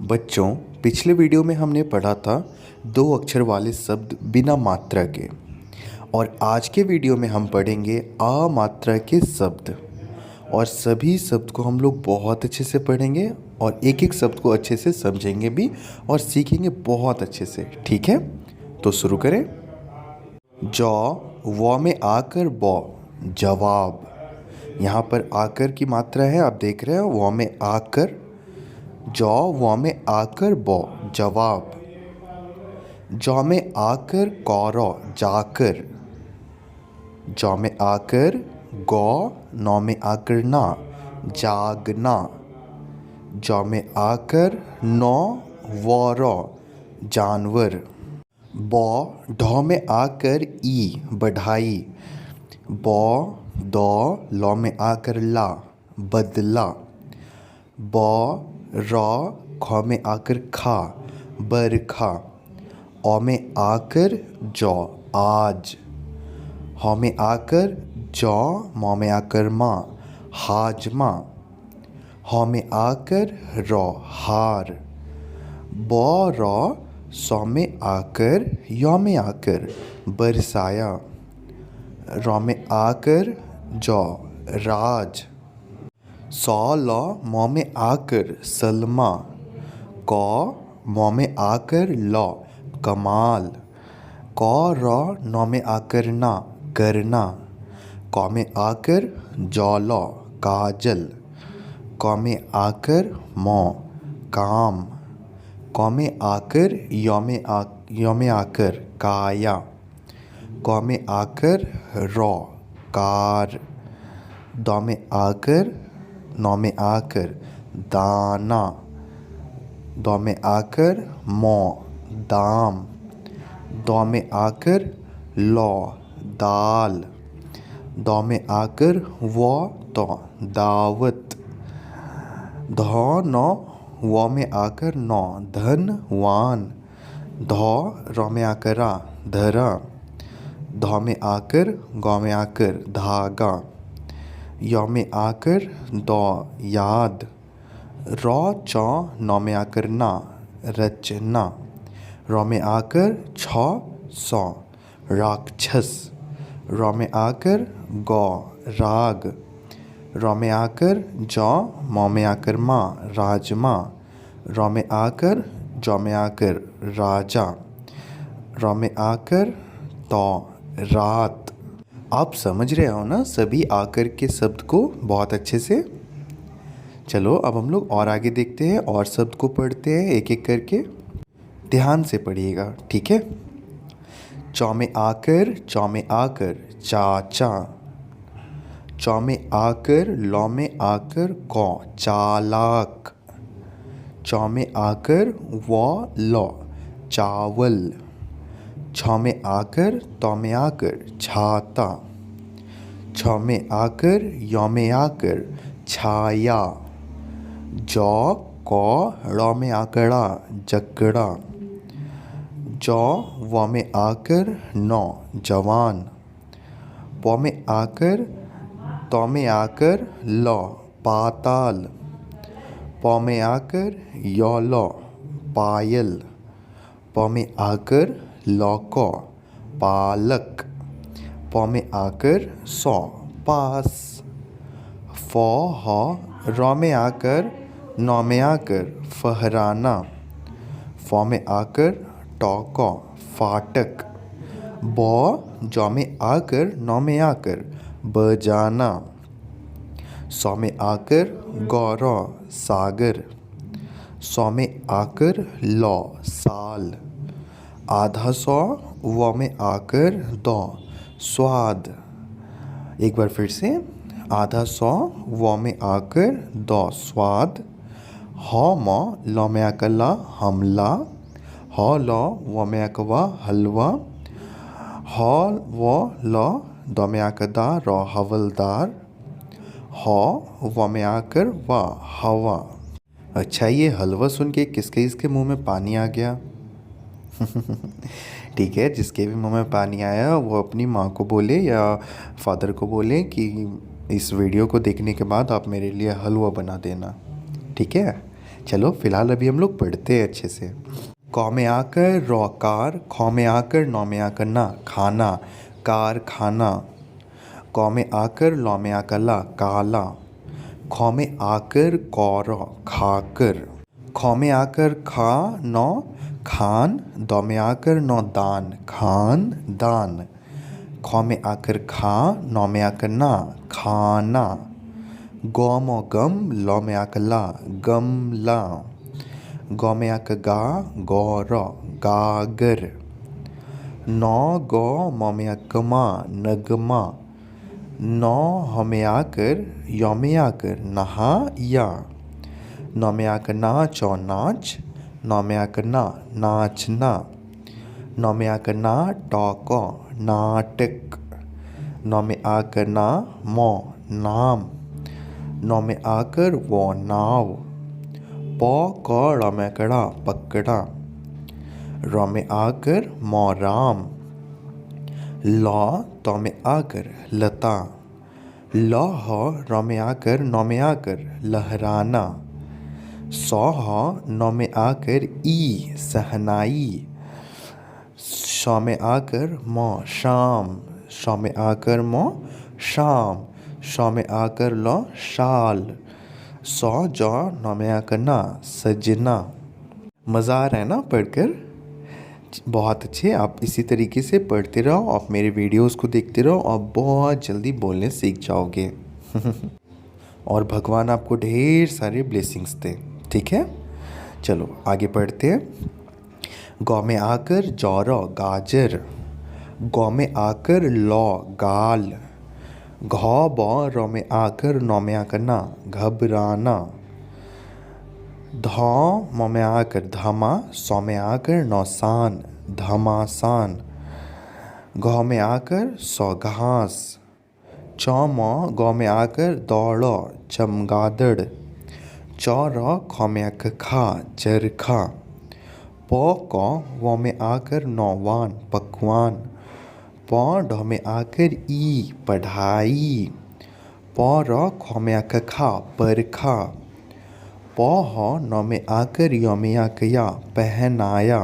बच्चों, पिछले वीडियो में हमने पढ़ा था दो अक्षर वाले शब्द बिना मात्रा के। और आज के वीडियो में हम पढ़ेंगे आ मात्रा के शब्द। और सभी शब्द को हम लोग बहुत अच्छे से पढ़ेंगे और एक एक शब्द को अच्छे से समझेंगे भी और सीखेंगे बहुत अच्छे से। ठीक है, तो शुरू करें। जौ व में आकर बौ, जवाब। यहाँ पर आकर की मात्रा है, आप देख रहे हो, व में आकर। जौ व में आकर बौ, जवाब। जौ में आकर कौरौ, जाकर। जौ में आकर गौ, नौ में आकर ना, जागना। जौ में आकर नौ वौरौ, जानवर। बौ ढौ में आकर ई, बढ़ाई। बौ दौ लौ में आकर ला, बदला। बौ रौ खौ में आकर खा, बरखा। औ में आकर जौ, आज। हौ में आकर जौ, मौ में आकर माँ, हाजमा। हौ में आकर रौ, हार। बौ रौ सौ में आकर यौ में आकर, बरसाया। रौ में आकर जौ, राज। सौ लौ मौ में आकर सलमा। कौ मौ में आकर लौ, कमाल। कौ रौ नौ में आकर ना, करना। कौ में आकर जौलौ, काजल। कौ में आकर मौ, काम। कौ में आकर यौ में आकर, काया। कौ में आकर रौ, कार। दौ में आकर नौ में आकर, दाना। दौ में आकर मौ, दाम। दौ में आकर लौ, दाल। दौ में आकर वौ तो, दावत। धौ नौ वौ में आकर नौ, धनवान। धौ रौ में आकर रा, धरा। धौ में आकर गौ में आकर, धागा। यौ में आकर दौ, याद। रौ चौ नौ में आकर ना, रचना। रौ में आकर छौ, सौ, राक्षस। रौ में आकर गौ, राग। रौ में आकर जौ, मौ में आकर माँ, राजमा। रौ में आकर जौ में आकर, राजा। रौ में आकर तो, रात। आप समझ रहे हो ना सभी आकर के शब्द को बहुत अच्छे से। चलो अब हम लोग और आगे देखते हैं और शब्द को पढ़ते हैं एक एक करके। ध्यान से पढ़िएगा, ठीक है। चौ में आकर चाचा। चौ में आकर लौ में आकर कौ, चालाक। चौ में आकर वौ लौ, चावल। छौ में आकर तौ में आकर, छाता। छौ में आकर यौ में आकर, छाया। जौ कौ ड़ौ में आकर ड़ा, जकड़ा। जौ वौ में आकर नौ, जवान। पौ में आकर तौ में आकर लौ, पाताल। पौ में आकर यौ लौ, पायल। पौ में आकर लौ कौ, पालक। पौ में आकर सौ, पास। फौ हौ रौ में आकर नौ में आकर, फहराना। फौ में आकर टौ कौ, फाटक। बौ जौ में आकर नौ में आकर, बजाना। सौ में आकर गौरौ, सागर। सौ में आकर लौ, साल। आधा सौ वौ में आकर दौ, स्वाद। एक बार फिर से, आधा सौ वौ में आकर दौ, स्वाद। हौ मौ लौ में आकर ला, हमला। हौ लौ वौ में आकर वा, हलवा। हौ वौ लौ दौ में आकर दा, रौ, हवलदार। हौ वौ में आकर वा, हवा। अच्छा, ये हलवा सुन के किसके इसके मुंह में पानी आ गया? ठीक है, जिसके भी मुंह में पानी आया वो अपनी माँ को बोले या फादर को बोले कि इस वीडियो को देखने के बाद आप मेरे लिए हलवा बना देना। ठीक है, चलो फिलहाल अभी हम लोग पढ़ते हैं अच्छे से। कौ में आकर रौकार, खौ में आकर नौ में आकर ना खाना कारखाना। कौ में आकर लौ में आकर ला काला। खौ में आकर कौर खाकर। खौ में आकर खा नौ खान। दौ में आकर नौ दान खान दान। खौ में आकर खा नौ में आकर ना खाना। गौ में गम लौ में आकर ला गमला। गौ में आकर गा गौर गागर। नौ गौ मौ में आकर मा नगमा। नौ हौ में आकर यौ में आकर नहा या। नौ में आकर नाच और नाच। नौ में आकर ना नाचना। नौ में आकर ना टॉको नाटक। नौ में आकर ना मौ नाम। नौ में आकर वो नाव। पौ कौ ड़ में कड़ा पकड़ा। रौ में आकर मौ राम। लौ तौ में आकर लता। लौ हौ रौ में आकर नौ में आकर लहराना। सौ हौ नौ में आकर ई सहनाई। शौ में आकर मौ शाम। शौ में आकर मौ शाम। शौ में आकर लौ शाल। सौ जौ नौ में आकर ना सजना। मज़ा आ रहा है ना पढ़कर? बहुत अच्छे। आप इसी तरीके से पढ़ते रहो, आप मेरे वीडियोस को देखते रहो और बहुत जल्दी बोलने सीख जाओगे। और भगवान आपको ढेर सारे ब्लेसिंग्स दे, ठीक है। चलो आगे पढ़ते हैं। गौ में आकर जौरो गाजर। गौ में आकर लौ गाल। घौ बौ रौ में आकर नौ में आकर ना घबराना। धौ मौ में आकर धामा। सौ में आकर नौसान धमासान। घौ में आकर सौ घास। चौ मौ गौ में आकर दौड़ो चमगादड़। चौ रौ खौ में आकर खा चरखा। पौ कौ वौ में आकर नौवान पकवान। पौ ढौ में आकर ई पढ़ाई। पौ रौ खौ में आकर खा परखा। पौ हौ नौ में आकर यौ में आकर या पहनाया।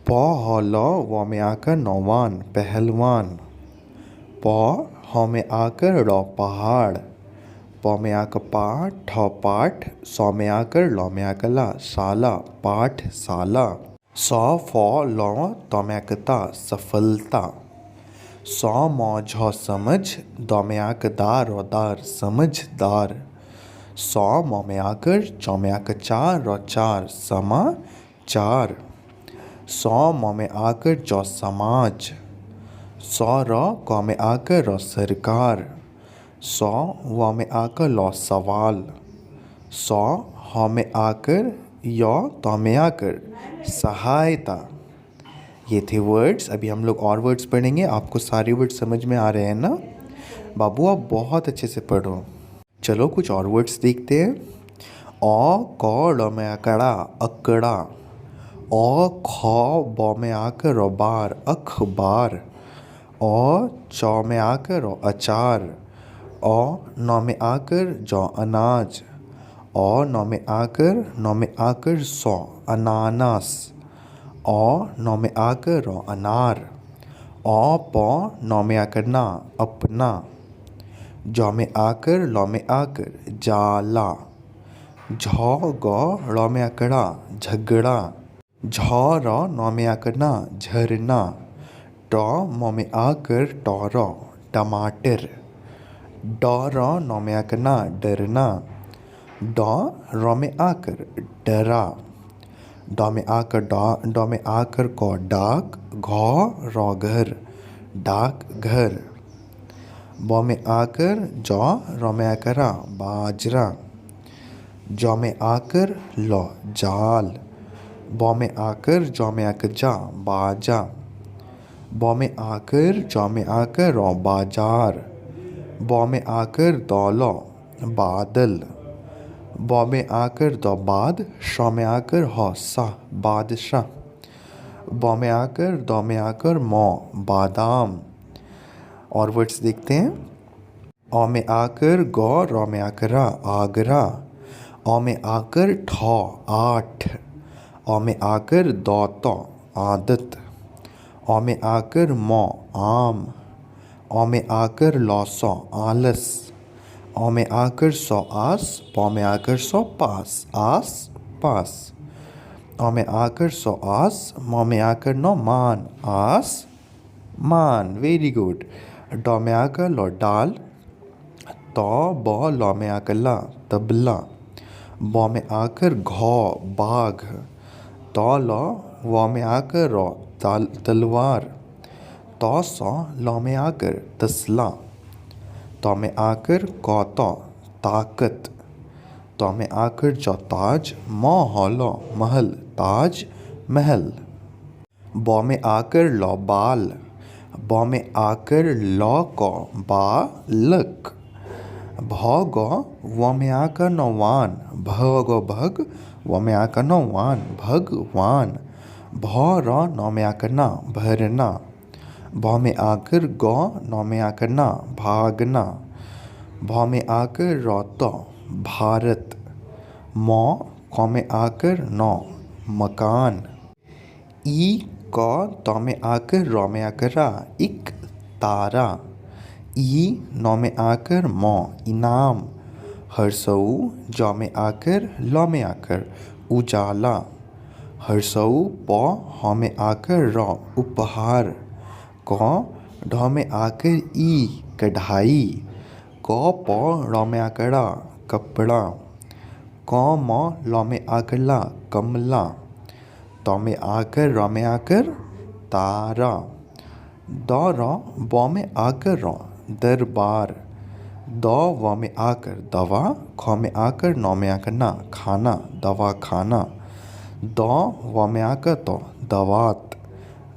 पौ हौ लौ वौ में आकर नौवान पहलवान। पौ हौ में आकर ड़ौ पहाड़। पौ में आकर पाठ ठौ पाठ। सौ में आकर लौ में आकर ला साला पाठशाला। सौ फौ लौ तौ में आकर ता सफलता। सौ मौ झौ समझ। दौ में आकर दार और दार समझदार। सौ मौ में आकर चौ में आकर चार और चार समाचार। सौ मौ में आकर चौ समाज। सौ रौ कौ में आकर रौ सरकार। सौ वौ में आकर लौ सवाल। सौ हौ में आकर यौ तौ में आकर सहायता। ये थे वर्ड्स। अभी हम लोग और वर्ड्स पढ़ेंगे। आपको सारे वर्ड्स समझ में आ रहे हैं ना? बाबू आप बहुत अच्छे से पढ़ो। चलो कुछ और वर्ड्स देखते हैं। औ कौ ड़ में अकड़ा अकड़ा। औ खौ बौ में आकर औ बार अखबार। औ चौ में आकर औ अचार। औ नौ में आकर जौ अनाज। औ नौ में आकर सौ अनानास। औ नौ में आकर रौ अनार। औ पौ नौ में आकर ना अपना। जौ में आकर लौ में आकर जाला। झौ गौ ड़ौ में आकड़ा झगड़ा। झौ रौ नौ में आकर ना झरना। टौ मौ में आकर टौरौ टमाटर। डौ रौ नौ में आकर ना डरना। डौ रौ में आकर डरा। डौ में आकर कौ डाक। घौ रौ घर डाक घर। बौ में आकर जौ रौ में आकर रा बाजरा। जौ में आकर लौ जाल। बौ में आकर जौ में आकर जा बाजा। बौ में आकर जौ में आकर रौ बाजार। बौ में आकर दौलौ बादल। बौ में आकर दौ बाद। शौ में आकर हौ सा बादशाह। बौ में आकर दौ में आकर मौ बादाम। और वर्ड्स देखते हैं। औ में आकर गौ रौ में आकर रा आगरा। अ में आकर ठौ आठ। अ में आकर दौत आदत। अ में आकर मौ आम। अ में आकर लौसौ आलस। अ में आकर सौ आस। पौ में आकर सौ पास आस पास। अ में आकर सौ आस। मौ में आकर नौ मान आस मान। Very good. डॉ में आकर लौ डाल। तौ बौ लौ में आकर ला तबला। बौ में आकर घौ बाघ। तौ लौ वौ में आकर रौ तलवार। तौ सौ लौ में आकर तसला। तौ में आकर कौतौ ताकत। तौ में आकर जौ ताज। मौ हौलौ महल ताज महल। बौ में आकर लौ बाल। बौ में आकर लौ कौ बालक। भौ गौ वौ में आकर नौवान। भ गौ भग वौ में आकर नौवान भगवान। भौ रौ नौ में आकर ना भरना। भौ में आकर गौ नौ में आकर ना भागना। भौ में आकर रौतौ भारत। मौ कौ में आकर नौ मकान। ई कौ तौ में आकर रौ में आकर रा इक तारा। ई नौ में आकर मौ इनाम। हरसऊ जौ में आकर लौ में आकर उजाला। हरसऊ पौ हौ में आकर रौ उपहार। कौ ढौ में आकर ई कढ़ाई। कौ पौ रौ में आकर रा कपड़ा। कौ मौ लौ में आकर ला कमला। तौ में आकर रौ में आकर तारा। दौ रौ बौ में आकर रौ दरबार। दौ वौ में आकर दवा। खौ में आकर नौ में आकर ना खाना दवा खाना। दौ वौ में आकर तो दवात।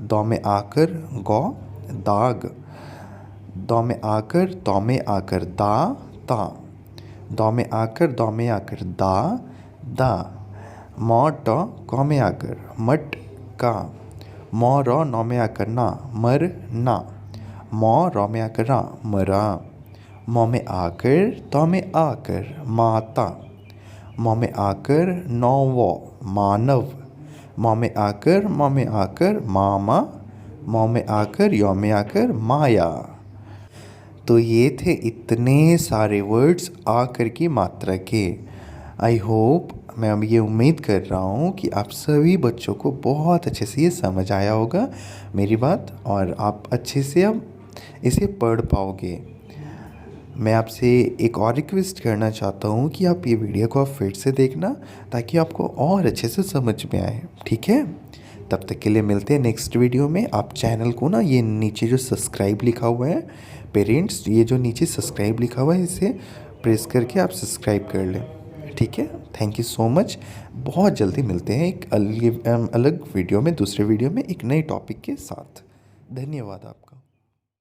दौ में आकर गौ दाग। दौ में आकर तौ में आकर दा ता। दौ में आकर दौ में आकर दा दा। मौ टौ कौ में आकर मट का। मौ रौ नौ में आकर ना मर ना। मौ रौ में आकर रा मरा। मौ में आकर तौ में आकर माता। मौ में आकर नौवो मानव। मौ में आकर मामा। मौ में आकर यौ में आकर माया। तो ये थे इतने सारे वर्ड्स आकर की मात्रा के। आई होप, मैं अब ये उम्मीद कर रहा हूँ कि आप सभी बच्चों को बहुत अच्छे से ये समझ आया होगा मेरी बात, और आप अच्छे से अब इसे पढ़ पाओगे। मैं आपसे एक और रिक्वेस्ट करना चाहता हूँ कि आप ये वीडियो को आप फिर से देखना ताकि आपको और अच्छे से समझ में आए, ठीक है। तब तक के लिए मिलते हैं नेक्स्ट वीडियो में। आप चैनल को ना, ये नीचे जो सब्सक्राइब लिखा हुआ है पेरेंट्स, ये जो नीचे सब्सक्राइब लिखा हुआ है इसे प्रेस करके आप सब्सक्राइब कर लें, ठीक है। Thank you so much. बहुत जल्दी मिलते हैं एक अलग वीडियो में, दूसरे वीडियो में एक नए टॉपिक के साथ। धन्यवाद आपका।